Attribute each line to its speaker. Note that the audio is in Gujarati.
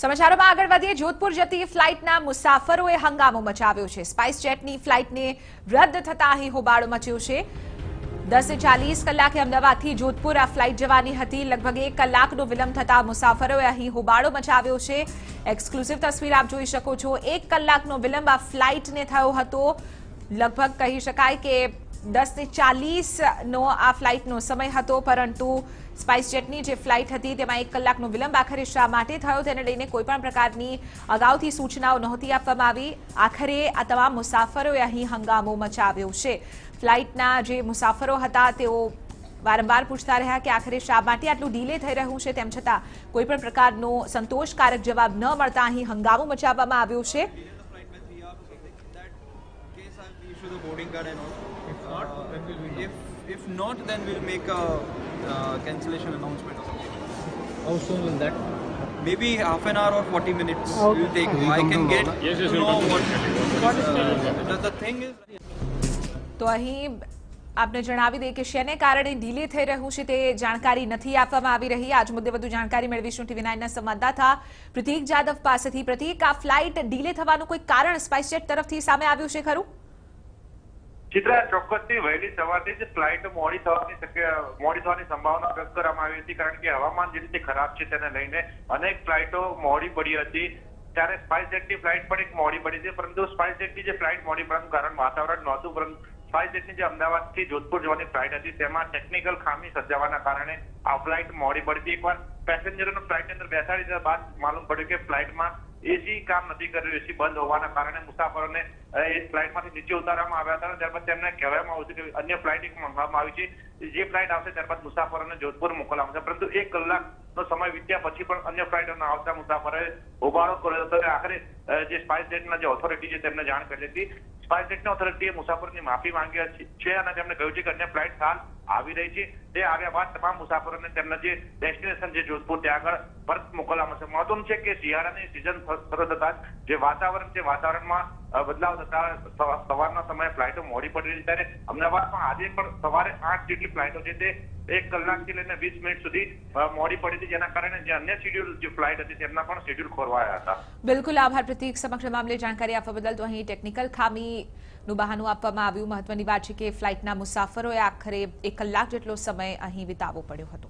Speaker 1: સમાચારોમાં આગળ વધીએ જોધપુર જતી ફ્લાઇટના મુસાફરોએ હંગામો મચાવ્યો છે। સ્પાઇસ જેટની ફ્લાઇટને રદ થતા અહીં હોબાળો મચ્યો છે। 10:40 કલાકે અમદાવાદથી જોધપુર આ ફ્લાઇટ જવાની હતી। લગભગ 1 કલાકનો વિલંબ થતા મુસાફરોએ અહીં હોબાળો મચાવ્યો છે। એક્સક્લુઝિવ તસવીર આપ જોઈ શકો છો। 1 કલાકનો વિલંબ આ ફ્લાઇટને થયો હતો। લગભગ કહી શકાય કે 10:40 નો આ ફ્લાઇટનો સમય હતો, પરંતુ સ્પાઇસ જેટની જે ફ્લાઇટ હતી તેમાં 1 કલાકનો વિલંબ આખરે શા માટે થયો તેને લઈને કોઈપણ પ્રકારની અગાઉથી સૂચનાઓ નહોતી આપવામાં આવી। આખરે આ તમામ મુસાફરોએ અહીં હંગામો મચાવ્યો છે। ફ્લાઇટના જે મુસાફરો હતા તેઓ વારંવાર પૂછતા રહ્યા કે આખરે શા માટે આટલું ડીલે થઈ રહ્યું છે, તેમ છતાં કોઈપણ પ્રકારનો સંતોષકારક જવાબ ન મળતા અહીં હંગામો મચાવવામાં આવ્યો છે।
Speaker 2: The boarding card and all. If not, then we'll make a cancellation announcement or something.
Speaker 3: How soon will that?
Speaker 2: Maybe half an hour or 40 minutes will take. I can get to know what the thing is.
Speaker 1: તો અહીં આપને જણાવી દઈએ કે શેને કારણે ડીલે થઈ રહ્યું છે તે જાણકારી નથી આપવામાં આવી રહી। આજ મુદ્દે વધુ જાણકારી મેળવીશું TV9ના સંવાદદાતા પ્રતીક જાદવ પાસેથી। પ્રતીક, આ ફ્લાઇટ ડીલે થવાનું કોઈ કારણ સ્પાઇસજેટ તરફથી સામે આવ્યું છે ખરું?
Speaker 4: ચિત્રા, ચોક્કસથી વહેલી સવારથી જ ફ્લાઇટ મોડી થવાની સંભાવના વ્યક્ત કરવામાં આવી હતી, કારણ કે હવામાન જે રીતે ખરાબ છે તેને લઈને અનેક ફ્લાઇટો મોડી પડી હતી। ત્યારે સ્પાઇસ જેટની ફ્લાઇટ પણ એક મોડી પડી હતી, પરંતુ સ્પાઇસ જેટની જે ફ્લાઇટ મોડી પડવાનું કારણ વાતાવરણ નહોતું, પરંતુ સ્પાઇસ જેટની જે અમદાવાદથી જોધપુર જવાની ફ્લાઇટ હતી તેમાં ટેકનિકલ ખામી સર્જાવાના કારણે આ ફ્લાઇટ મોડી પડી હતી। એકવાર પેસેન્જરોને ફ્લાઇટની અંદર બેસાડી દીધા બાદ માલુમ પડ્યું કે ફ્લાઇટમાં એસી કામ નથી કર્યું। એસી બંધ હોવાના કારણે મુસાફરોને એ ફ્લાઇટમાંથી નીચે ઉતારવામાં આવ્યા હતા। ત્યારબાદ તેમને કહેવામાં આવ્યું કે અન્ય ફ્લાઇટ એક મંગાવવામાં આવી છે, જે ફ્લાઇટ આવશે ત્યારબાદ મુસાફરોને જોધપુર મોકલવામાં આવશે, પરંતુ 1 કલાકનો સમય વીત્યા પછી પણ અન્ય ફ્લાઇટો ન આવતા મુસાફરોએ હોબાળો કર્યો હતો। આખરે જે સ્પાઇસ જેટના જે ઓથોરિટી છે તેમને જાણ કરી હતી। સ્પાઇસ જેટની ઓથોરિટીએ મુસાફરોની માફી માંગી છે અને તેમણે કહ્યું છે કે અન્ય ફ્લાઇટ હાલ આવી રહી છે। તે આવ્યા બાદ તમામ મુસાફરોને તેમના જે ડેસ્ટિનેશન છે જોધપુર ત્યાં આગળ પરત મોકલવામાં આવશે। મહત્વનું છે કે શિયાળાની સિઝન શરૂ થતા જે વાતાવરણ છે વાતાવરણમાં બદલાવ થતા સવારના સમયે ફ્લાઇટો મોડી પડી રહી, ત્યારે અમદાવાદમાં આજે પણ સવારે 8 જેટલી ફ્લાઇટો છે તે 1 કલાકથી લઈને 20 મિનિટ સુધી મોડી પડી હતી, જેના કારણે જે અન્ય શેડ્યુલ જે ફ્લાઇટ હતી તેમના પણ શેડ્યુલ ખોરવાયા હતા।
Speaker 1: બિલકુલ આભાર પ્રતીક, સમગ્ર મામલે જાણકારી આપવા બદલ। તો અહીં ટેકનિકલ ખામીનું બહાનું આપવામાં આવ્યું। મહત્વની વાત છે કે ફ્લાઇટના મુસાફરોએ આખરે 1 કલાક જેટલો સમય અહીં વિતાવવો પડ્યો હતો।